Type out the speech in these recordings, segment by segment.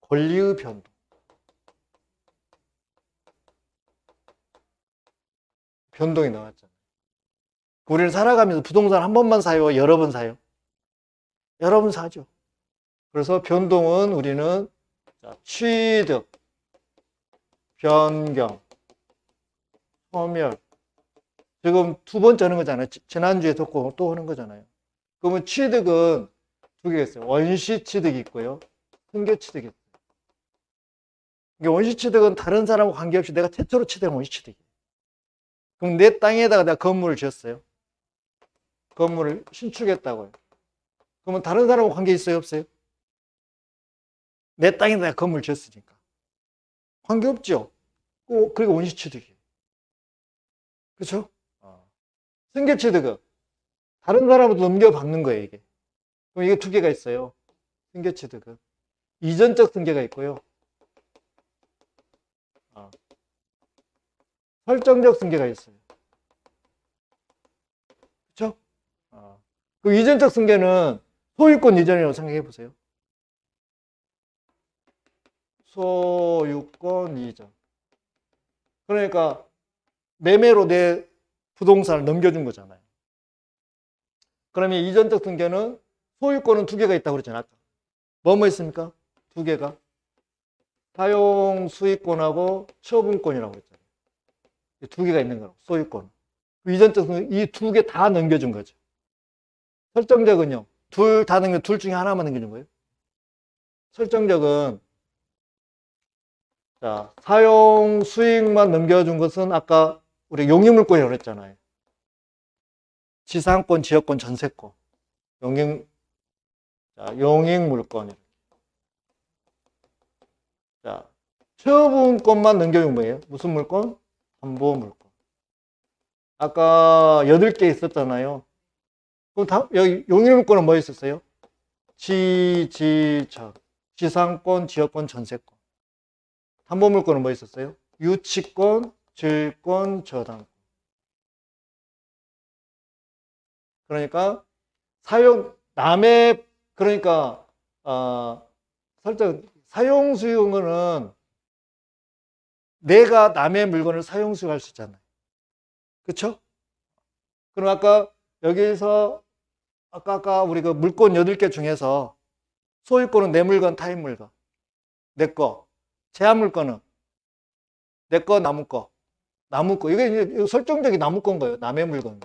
권리의 변동. 변동이 나왔잖아요. 우리는 살아가면서 부동산 한 번만 사요? 여러 번 사요? 여러 번 사죠. 그래서 변동은 우리는 취득, 변경, 소멸. 지금 두 번째 하는 거잖아요. 지난주에 듣고 또 하는 거잖아요. 그러면 취득은 두 개가 있어요. 원시 취득이 있고요. 승계 취득이 있어요. 원시 취득은 다른 사람과 관계없이 내가 최초로 취득한 원시 취득이에요. 그럼 내 땅에다가 내가 건물을 지었어요. 건물을 신축했다고요. 그러면 다른 사람과 관계 있어요? 없어요? 내 땅에다 내가 건물을 지었으니까. 관계 없죠? 그리고 원시 취득이에요. 그렇죠? 승계 취득은 다른 사람으로 넘겨받는 거예요, 이게. 그럼 이게 두 개가 있어요. 승계 취득은. 이전적 승계가 있고요. 설정적 승계가 있어요. 그렇죠? 그 이전적 승계는 소유권 이전이라고 생각해 보세요. 소유권 이전. 그러니까 매매로 내 부동산을 넘겨준 거잖아요. 그러면 이전적 승계는 소유권은 두 개가 있다고 그랬잖아요. 뭐뭐 있습니까? 두 개가. 사용 수익권하고 처분권이라고 그랬잖아요. 두 개가 있는 거라고, 소유권. 이전적 승계, 이 두 개 다 넘겨준 거죠. 설정적은요, 둘 다 넘겨, 둘 중에 하나만 넘겨준 거예요. 설정적은, 자, 사용 수익만 넘겨준 것은 아까 우리 용익물권이라고 그랬잖아요. 지상권, 지역권, 전세권. 용익물권. 자, 처분권만 넘겨준 거예요. 무슨 물권? 담보물권. 아까 8개 있었잖아요. 그럼 여기 용익물권은 뭐 있었어요? 지지전, 지상권, 지역권, 전세권. 담보물권은 뭐 있었어요? 유치권, 질권, 저당권. 그러니까 그러니까 설정 사용 수용은 내가 남의 물건을 사용 수용할 수 있잖아요. 그렇죠? 그럼 아까 여기서 아까 우리 그 물건 8개 중에서 소유권은 내 물건, 타인 물건. 내 거. 제한 물건은 내 거, 나무 거. 나무 거. 이게 이제 설정적인 나무 건 거예요. 남의 물건이에요.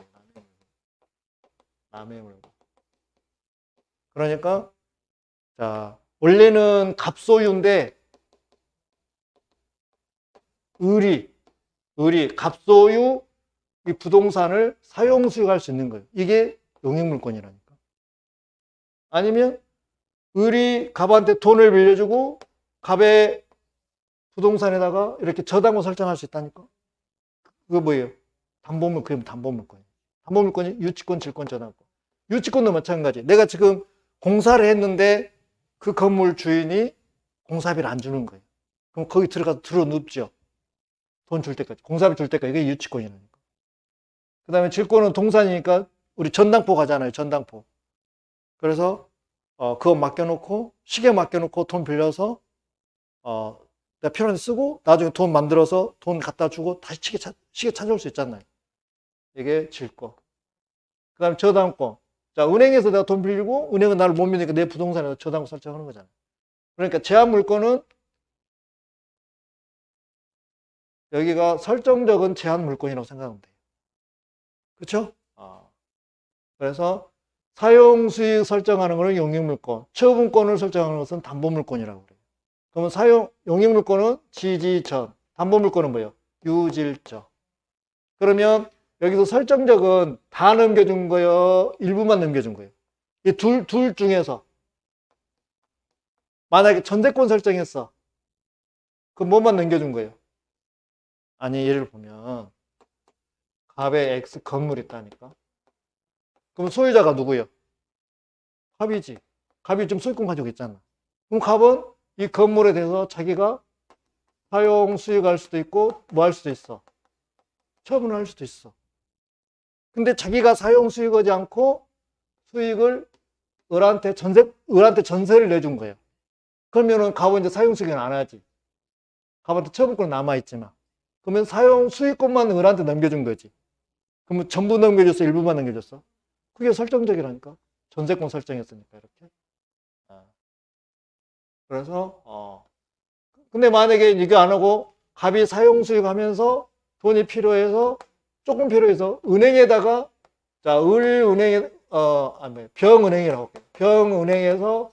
남의 물건. 그러니까 자, 원래는 갑소유인데 갑소유 이 부동산을 사용 수익할 수 있는 거예요. 이게 용익물권이라니까. 아니면 갑한테 돈을 빌려주고 갑의 부동산에다가 이렇게 저당권 설정할 수 있다니까. 그거 뭐예요? 그게 담보물권이에요. 담보물권이 유치권, 질권, 저당권. 유치권도 마찬가지. 내가 지금 공사를 했는데 그 건물 주인이 공사비를 안 주는 거예요. 그럼 거기 들어가서 들어눕죠. 돈 줄 때까지. 공사비 줄 때까지. 이게 유치권이라니까. 그 다음에 질권은 동산이니까 우리 전당포 가잖아요. 전당포. 그래서 그거 맡겨놓고 시계 맡겨놓고 돈 빌려서 내가 필요한 데 쓰고 나중에 돈 만들어서 돈 갖다 주고 다시 시계 찾아올 수 있잖아요. 이게 질권. 그 다음에 저당권. 자, 은행에서 내가 돈 빌리고 은행은 나를 못 믿으니까 내 부동산에서 저당권 설정하는 거잖아요. 그러니까 제한 물권은 여기가 설정적인 제한 물권이라고 생각하면 돼요. 그렇죠? 그래서 사용 수익 설정하는 것은 용익물권, 처분권을 설정하는 것은 담보물권이라고 그래요. 그러면 용익물권은 지지전, 담보물권은 뭐예요? 유질적. 그러면 여기서 설정적은 다 넘겨준 거예요? 일부만 넘겨준 거예요? 이 둘 중에서 만약에 전세권 설정했어. 그럼 뭐만 넘겨준 거예요? 아니, 예를 보면 갑에 X 건물이 있다니까. 그럼 소유자가 누구예요? 갑이지. 갑이 좀 소유권 가지고 있잖아. 그럼 갑은 이 건물에 대해서 자기가 사용 수익할 수도 있고 뭐 할 수도 있어? 처분을 할 수도 있어. 근데 자기가 사용 수익하지 않고 수익을 을한테 전세를 내준 거예요. 그러면은 갑은 이제 사용 수익은 안 하지. 갑한테 처분권 남아있지만. 그러면 사용 수익권만 을한테 넘겨준 거지. 그러면 전부 넘겨줬어? 일부만 넘겨줬어? 그게 설정적이라니까. 전세권 설정했으니까, 이렇게. 그래서, 근데 만약에 이거 안 하고 갑이 사용 수익 하면서 돈이 필요해서, 조금 필요해서 은행에다가, 자, 을은행에, 병은행이라고 할게요. 병은행에서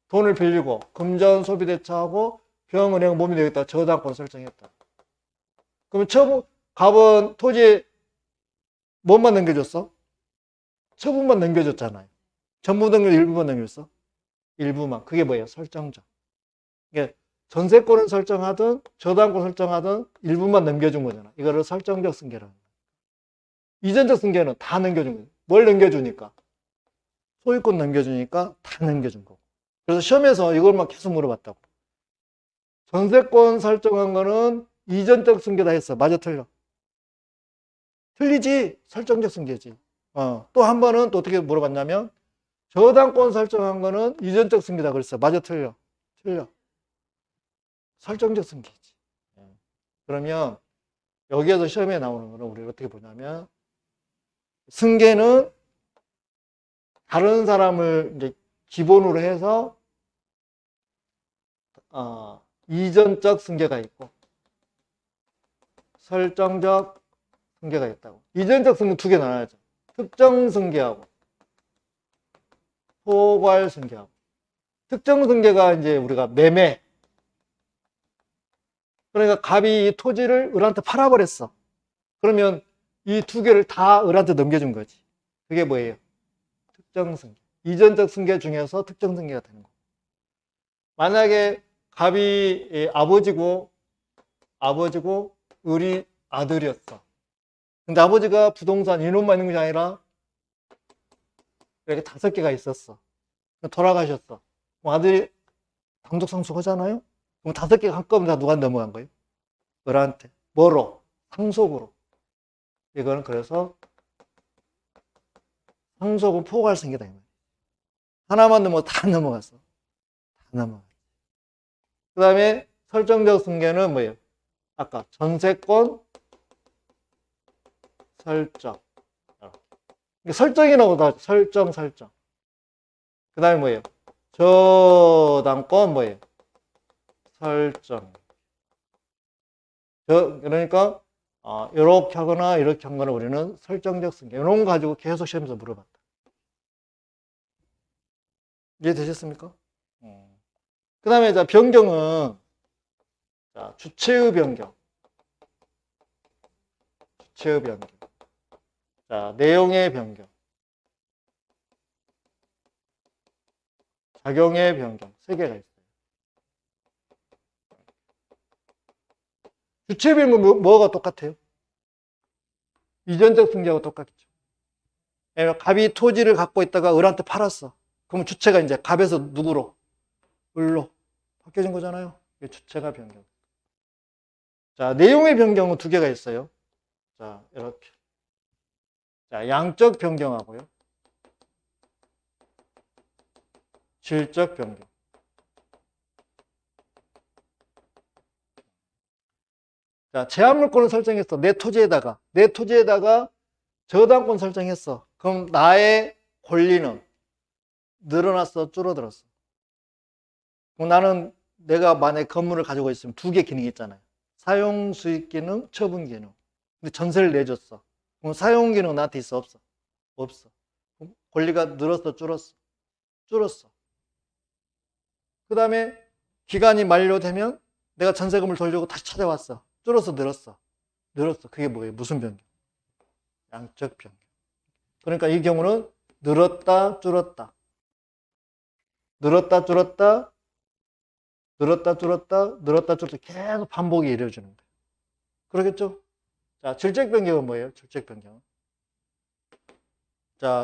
돈을 빌리고, 금전 소비 대차하고, 병은행 몸이 되겠다. 저당권 설정했다. 그러면 갑은 토지에 뭐만 넘겨줬어? 처분만 넘겨줬잖아요. 전부 넘겨줘, 일부만 넘겨줬어? 일부만. 그게 뭐예요? 설정적. 이게 전세권을 설정하든 저당권 설정하든 일부만 넘겨준 거잖아. 이거를 설정적 승계라는 거예요. 이전적 승계는 다 넘겨준 거예요. 뭘 넘겨주니까? 소유권 넘겨주니까 다 넘겨준 거고. 그래서 시험에서 이걸만 계속 물어봤다고. 전세권 설정한 거는 이전적 승계다 했어. 맞아, 틀려? 틀리지. 설정적 승계지. 또 한 번은 또 어떻게 물어봤냐면 저당권 설정한 거는 이전적 승계다 그랬어. 맞아, 틀려? 틀려. 설정적 승계지. 그러면 여기에서 시험에 나오는 거는 우리 어떻게 보냐면 승계는 다른 사람을 이제 기본으로 해서 이전적 승계가 있고 설정적 승계가 있다고. 이전적 승계 두 개 나눠야죠. 특정 승계하고 포괄 승계하고. 특정 승계가 이제 우리가 매매. 그러니까 갑이 이 토지를 을한테 팔아버렸어. 그러면 이 두 개를 다 을한테 넘겨준 거지. 그게 뭐예요? 특정 승계. 이전적 승계 중에서 특정 승계가 되는 거. 만약에 갑이 아버지고 을이 아들이었어. 근데 아버지가 부동산 이놈만 있는 게 아니라 이렇게 5개가 있었어. 돌아가셨어. 그럼 아들이 단독 상속하잖아요? 그럼 5개가 한꺼번에 다 누가 넘어간 거예요? 을한테. 뭐로? 상속으로. 이거는 그래서 상속은 포괄 승계다. 하나만 넘어 다 넘어갔어. 다 넘어갔어. 그 다음에 설정적 승계는 뭐예요? 아까 전세권 설정. 설정이라고 나왔죠. 설정. 그 다음에 뭐예요? 저당권 뭐예요? 설정. 그러니까 이렇게 하거나 이렇게 한 거는 우리는 설정적 승계. 이런 거 가지고 계속 시험에서 물어봤다. 이해되셨습니까? 그 다음에 변경은 주체의 변경. 주체의 변경. 내용의 변경. 작용의 변경. 3개가 있어요. 주체 변경은 뭐가 똑같아요? 이전적 승계하고 똑같겠죠. 갑이 토지를 갖고 있다가 을한테 팔았어. 그럼 주체가 이제 갑에서 누구로? 을로 바뀌어진 거잖아요. 주체가 변경. 내용의 변경은 2개가 있어요. 이렇게. 양적 변경하고요. 질적 변경. 제한물권을 설정했어. 내 토지에다가 저당권 설정했어. 그럼 나의 권리는 늘어났어, 줄어들었어? 그럼 나는 내가 만약에 건물을 가지고 있으면 2개 기능이 있잖아요. 사용 수익 기능, 처분 기능. 근데 전세를 내줬어. 그럼 사용 기능 나한테 있어, 없어? 없어. 그럼 권리가 늘었어, 줄었어? 줄었어. 그 다음에 기간이 만료되면 내가 전세금을 돌려고 다시 찾아왔어. 줄었어, 늘었어? 늘었어. 그게 뭐예요? 무슨 변경? 양적 변경. 그러니까 이 경우는 늘었다, 줄었다. 늘었다, 줄었다. 늘었다, 줄었다. 늘었다, 줄었다. 계속 반복이 이루어지는 거예요. 그러겠죠? 질적 변경은 뭐예요? 질적 변경은.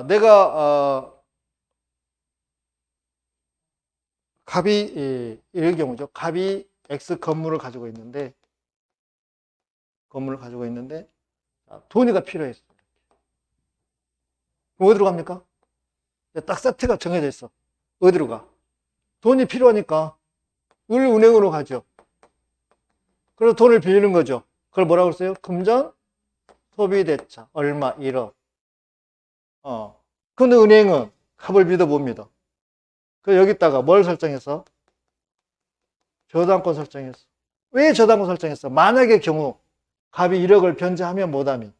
내가, 갑이, 이런 경우죠. 갑이 X 건물을 가지고 있는데, 돈이가 필요했어. 그럼 어디로 갑니까? 딱 세트가 정해져 있어. 어디로 가? 돈이 필요하니까 은행으로 가죠. 그래서 돈을 빌리는 거죠. 그걸 뭐라고 했어요? 금전 소비대차 얼마 1억. 근데 은행은 갑을 믿어봅니다. 그 여기다가 뭘 설정했어? 저당권 설정했어. 왜 저당권 설정했어? 만약의 경우 갑이 1억을 변제하면 못하면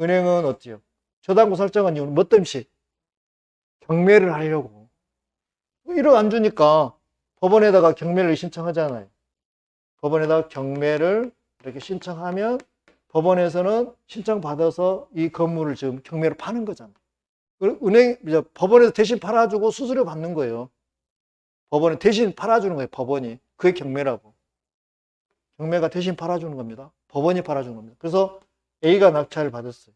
은행은 어때요? 저당권 설정한 이유는 뭐 때문에? 경매를 하려고. 1억 안 주니까 법원에다가 경매를 신청하잖아요. 법원에다가 경매를 이렇게 신청하면 법원에서는 신청받아서 이 건물을 지금 경매로 파는 거잖아요. 법원에서 대신 팔아주고 수수료 받는 거예요. 법원에 대신 팔아주는 거예요. 법원이. 그게 경매라고. 경매가 대신 팔아주는 겁니다. 법원이 팔아주는 겁니다. 그래서 A가 낙찰을 받았어요.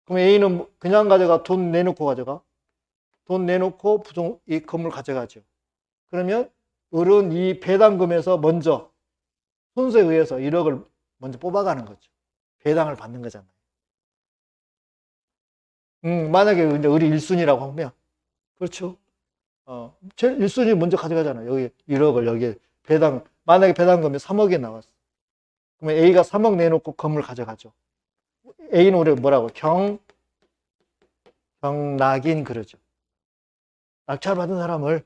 그럼 A는 그냥 가져가? 돈 내놓고 가져가? 돈 내놓고 이 건물 가져가죠. 그러면 을은 이 배당금에서 먼저 순서에 의해서 1억을 먼저 뽑아가는 거죠. 배당을 받는 거잖아요. 만약에 근데 을이 1순위라고 하면, 그렇죠. 제일 1순위 먼저 가져가잖아요. 여기 1억을 여기 만약에 배당금이 3억이 나왔어. 그러면 A가 3억 내놓고 건물 가져가죠. A는 우리가 뭐라고? 경락인 그러죠. 낙찰받은 사람을.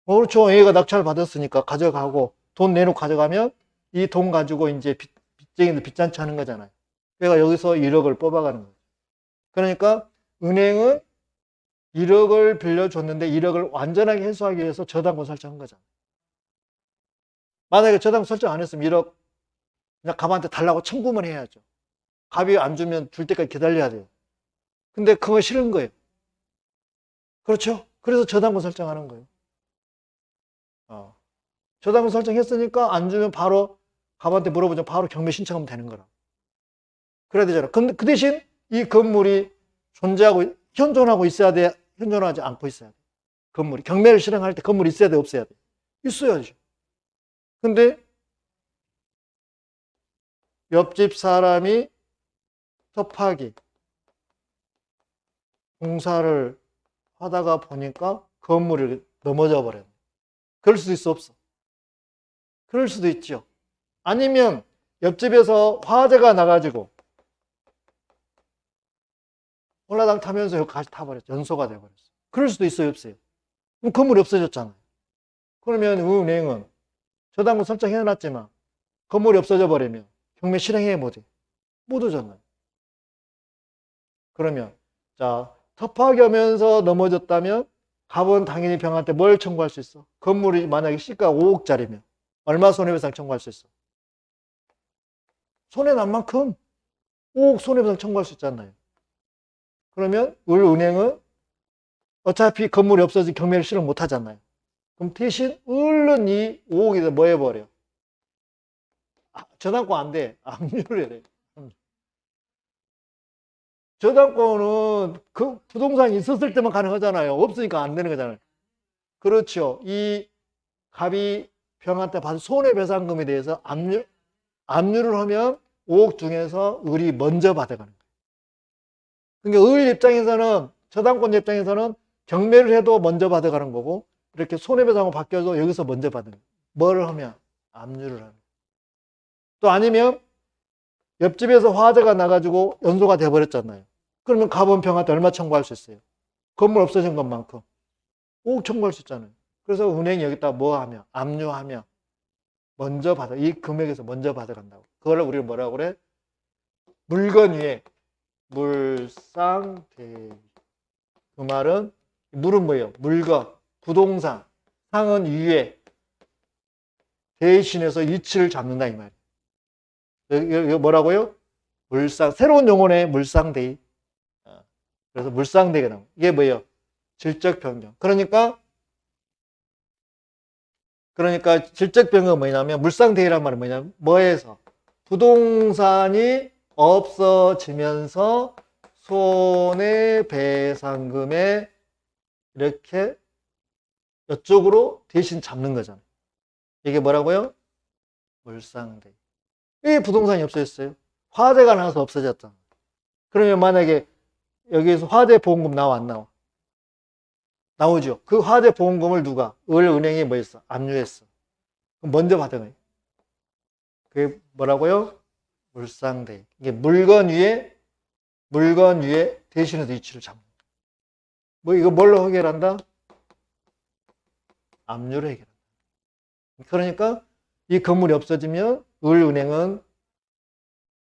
그렇죠. A가 낙찰 받았으니까 가져가고 돈 내놓고 가져가면 이 돈 가지고 이제 빚쟁이들 빚잔치 하는 거잖아요. 그러니까 여기서 1억을 뽑아가는 거죠. 그러니까 은행은 1억을 빌려줬는데 1억을 완전하게 회수하기 위해서 저당권 설정한 거잖아요. 만약에 저당권 설정 안 했으면 1억 그냥 갑한테 달라고 청구만 해야죠. 갑이 안 주면 줄 때까지 기다려야 돼요. 근데 그거 싫은 거예요. 그렇죠? 그래서 저당권 설정하는 거예요. 저당권 설정했으니까 안 주면 바로 갑한테 물어보자 바로 경매 신청하면 되는 거라. 그래야 되잖아. 근데 그 대신 이 건물이 현존하고 있어야 돼? 현존하지 않고 있어야 돼? 건물이. 경매를 실행할 때 건물이 있어야 돼? 없어야 돼? 있어야죠. 근데 옆집 사람이 섭하기 공사를 하다가 보니까 건물이 넘어져 버려요. 그럴 수도 있어, 없어? 그럴 수도 있죠. 아니면 옆집에서 화재가 나가지고 올라당 타면서 여기 같이 타버렸죠. 연소가 돼버렸어. 그럴 수도 있어요, 없어요? 그럼 건물이 없어졌잖아요. 그러면 은행은 저당권 설정해놨지만 건물이 없어져 버리면 경매 실행해 못해? 못 하잖아요. 그러면 자 섭하게 하면서 넘어졌다면 갑은 당연히 병한테 뭘 청구할 수 있어? 건물이 만약에 시가가 5억짜리면 얼마 손해배상 청구할 수 있어? 손해난 만큼 5억 손해배상 청구할 수 있잖아요. 그러면 은행은 어차피 건물이 없어지면 경매를 실행 못 하잖아요. 그럼 대신 얼른 이 5억에다 뭐 해버려? 저당권 안 돼. 압류를 해야 돼. 저당권은 그 부동산이 있었을 때만 가능하잖아요. 없으니까 안 되는 거잖아요. 그렇죠. 이 갑이 병한테 받은 손해배상금에 대해서 압류를 하면 5억 중에서 을이 먼저 받아가는 거예요. 그러니까 을 입장에서는 저당권 입장에서는 경매를 해도 먼저 받아가는 거고 이렇게 손해배상으로 바뀌어도 여기서 먼저 받는 거예요. 뭘 하면? 압류를 하는 거예요. 또 아니면 옆집에서 화재가 나가지고 연소가 돼버렸잖아요. 그러면 갑은 병한테 얼마 청구할 수 있어요? 건물 없어진 것만큼 5억 청구할 수 있잖아요. 그래서 은행이 여기다 뭐 하면? 압류하면 먼저 받아. 이 금액에서 먼저 받아간다고. 그걸 우리가 뭐라고 그래? 물건 위에 물상대위. 그 말은 물은 뭐예요? 물건, 부동산, 상은 위에 대신해서 위치를 잡는다 이 말이에요. 이거 뭐라고요? 새로운 용어네. 물상대위. 그래서 물상대위가 나옵니다. 이게 뭐예요? 질적 변경. 그러니까 질적 변경은 뭐냐면 물상대위란 말은 뭐냐면 뭐에서? 부동산이 없어지면서 손해배상금에 이렇게 이쪽으로 대신 잡는 거잖아요. 이게 뭐라고요? 물상대위. 이 부동산이 없어졌어요. 화재가 나서 없어졌잖아. 그러면 만약에 여기에서 화재 보험금 나와 안 나와? 나오죠. 그 화재 보험금을 누가? 을은행이 뭐 했어? 압류했어. 그럼 먼저 받은 거예요. 그게 뭐라고요? 물상대액. 이게 물건 위에 대신해서 위치를 잡는 거예요. 뭐 이거 뭘로 해결한다? 압류를 해결한다. 그러니까 이 건물이 없어지면 을은행은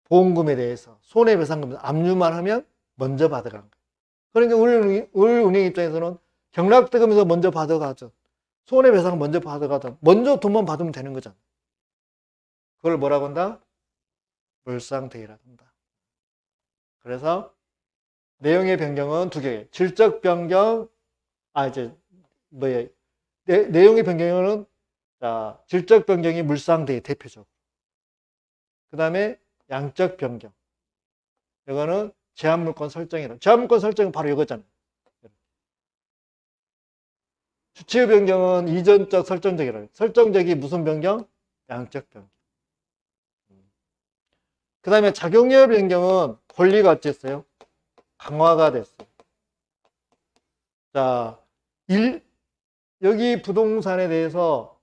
보험금에 대해서 손해배상금 압류만 하면 먼저 받아간 거예요. 그러니까 을은행 입장에서는 경락대금에서 먼저 받아가든 손해배상 먼저 받아가든 먼저 돈만 받으면 되는 거잖아. 그걸 뭐라고 한다? 물상대액이라고 한다. 그래서 내용의 변경은 두 개. 질적 변경, 내용의 변경은 질적 변경이 물상대액 대표적으로. 그 다음에 양적 변경. 이거는 제한물권 설정이라. 제한물권 설정은 바로 이거잖아요. 주체 변경은 이전적 설정적이라. 설정적이 무슨 변경? 양적 변경. 그 다음에 작용력 변경은 권리가 어쨌어요? 강화가 됐어요. 자, 여기 부동산에 대해서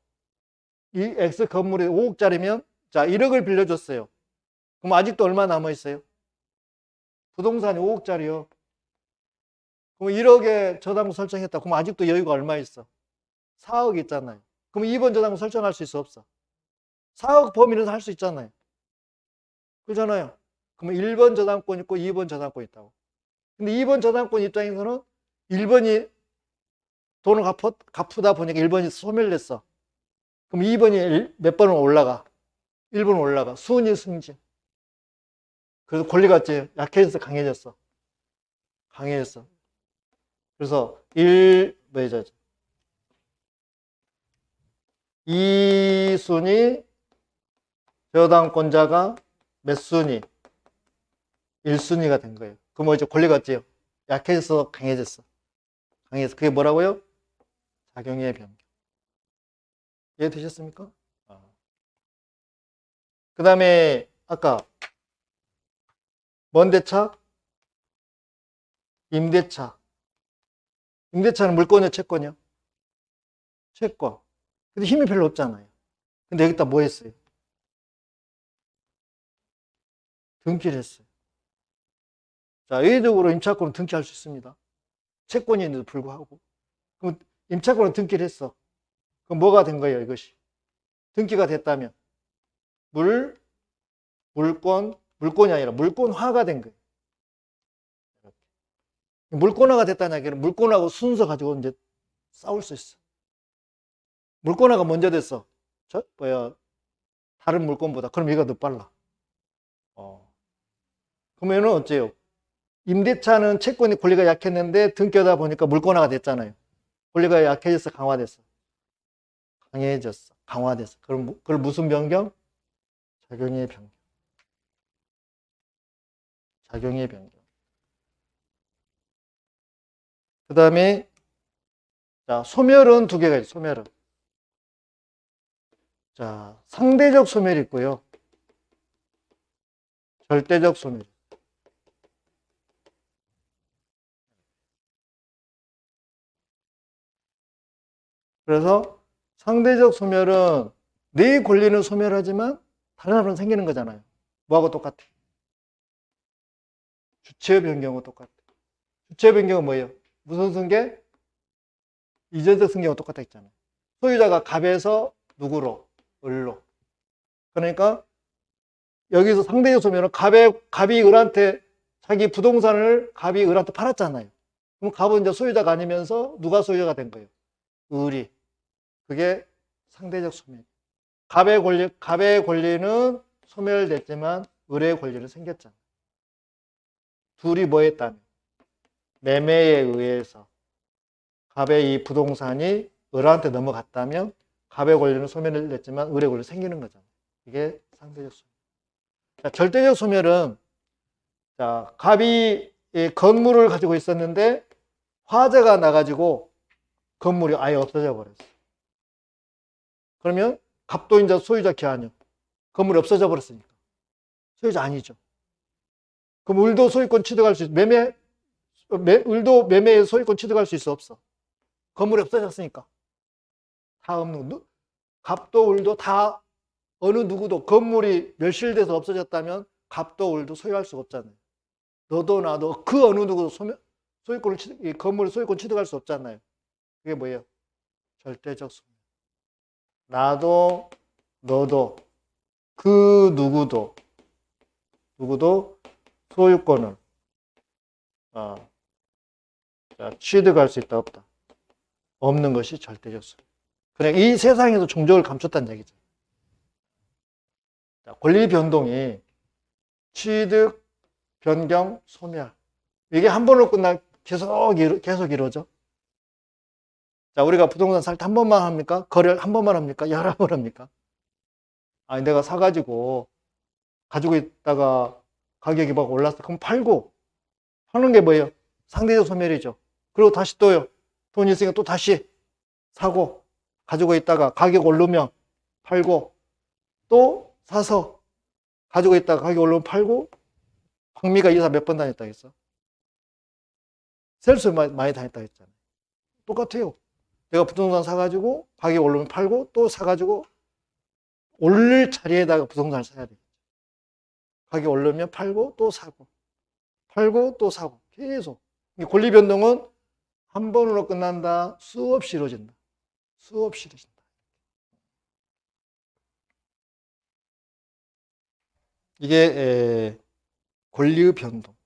이 X 건물이 5억짜리면 자, 1억을 빌려줬어요. 그럼 아직도 얼마 남아있어요? 부동산이 5억짜리요. 그럼 1억에 저당금 설정했다. 그럼 아직도 여유가 얼마 있어? 4억 있잖아요. 그럼 2번 저당금 설정할 수 있어? 없어? 4억 범위는 할 수 있잖아요. 그렇잖아요. 그러면 1번 저당권 있고 2번 저당권 있다고. 근데 2번 저당권 입장에서는 1번이 돈을 갚다 보니까 1번이 소멸됐어. 그럼 2번이 몇 번은 올라가? 1번은 올라가. 순위 승진. 그래서 권리가 약해져서 강해졌어. 강해졌어. 그래서 2순위 저당권자가 몇 순위? 1순위가 된 거예요. 그럼 이제 권리가 어때요? 약해져서 강해졌어. 강해서 그게 뭐라고요? 작용의 변경. 이해되셨습니까? 그 다음에 아까 뭔 대차? 임대차. 임대차는 물권이요, 채권이요? 채권. 근데 힘이 별로 없잖아요. 근데 여기다 뭐 했어요? 등기를 했어요. 자, 의례적으로 임차권은 등기할 수 있습니다. 채권인데도 불구하고. 그럼 임차권은 등기를 했어. 그럼 뭐가 된 거예요, 이것이? 등기가 됐다면 물권이 아니라 물권화가 된 거예요. 물권화가 됐다는 얘기는 물권하고 순서 가지고 이제 싸울 수 있어. 물권화가 먼저 됐어. 다른 물권보다. 그럼 얘가 더 빨라. 그러면은 어째요? 임대차는 채권이 권리가 약했는데 등기하다 보니까 물권화가 됐잖아요. 권리가 약해져서 강화됐어. 강해졌어. 강화됐어. 그럼 그걸 무슨 변경? 작용의 변경. 작용의 변경. 그 다음에 자, 소멸은 두 개가 있어요. 소멸은. 자, 상대적 소멸이 있고요. 절대적 소멸. 그래서 상대적 소멸은 내 권리는 소멸하지만 다른 사람은 생기는 거잖아요. 뭐하고 똑같아? 주체 변경하고 똑같아. 주체 변경은 뭐예요? 무슨 승계? 이전적 승계하고 똑같다 했잖아요. 소유자가 갑에서 누구로? 을로. 그러니까 여기서 상대적 소멸은 갑이 을한테 자기 부동산을 갑이 을한테 팔았잖아요. 그럼 갑은 이제 소유자가 아니면서 누가 소유자가 된 거예요? 을이. 그게 상대적 소멸. 갑의 권리는 소멸됐지만 을의 권리는 생겼잖아요. 둘이 뭐 했다면? 매매에 의해서 갑의 이 부동산이 을한테 넘어갔다면 갑의 권리는 소멸됐지만 을의 권리는 생기는 거잖아요. 이게 상대적 소멸. 자, 절대적 소멸은 자, 갑이 이 건물을 가지고 있었는데 화재가 나가지고 건물이 아예 없어져 버렸어. 그러면 갑도 이제 소유자 기한이요. 건물이 없어져 버렸으니까. 소유자 아니죠. 그럼 을도 소유권 취득할 수 있어. 을도 매매에 소유권 취득할 수 있어? 없어? 건물이 없어졌으니까. 다 없는, 갑도 을도 다 어느 누구도 건물이 멸실돼서 없어졌다면 갑도 을도 소유할 수가 없잖아요. 너도 나도 그 어느 누구도 소유권을, 이 건물의 소유권 취득할 수 없잖아요. 그게 뭐예요? 절대적 소멸. 나도 너도 그 누구도 소유권을 취득할 수 있다 없다. 없는 것이 절대적 소멸. 그냥 이 세상에서 종족을 감췄다는 얘기죠. 권리 변동이 취득, 변경, 소멸. 이게 한 번으로 끝나 계속 이루어져. 자, 우리가 부동산 살 때 한 번만 합니까? 거래를 한 번만 합니까? 여러 번 합니까? 아니, 내가 사가지고 가지고 있다가 가격이 막 올랐어. 그럼 팔고. 파는 게 뭐예요? 상대적 소멸이죠. 그리고 다시 또요. 돈이 있으니까 또 다시 사고, 가지고 있다가 가격 오르면 팔고, 또 사서 가지고 있다가 가격 오르면 팔고. 황미가 이사 몇 번 다녔다 했어? 셀수 많이 다녔다 했잖아요. 똑같아요. 내가 부동산 사가지고 가격 오르면 팔고, 또 사가지고 오를 자리에다가 부동산을 사야 돼. 가격 오르면 팔고 또 사고, 팔고 또 사고, 계속. 권리 변동은 한 번으로 끝난다. 수없이 이루어진다. 수없이 이루어진다. 이게 권리의 변동.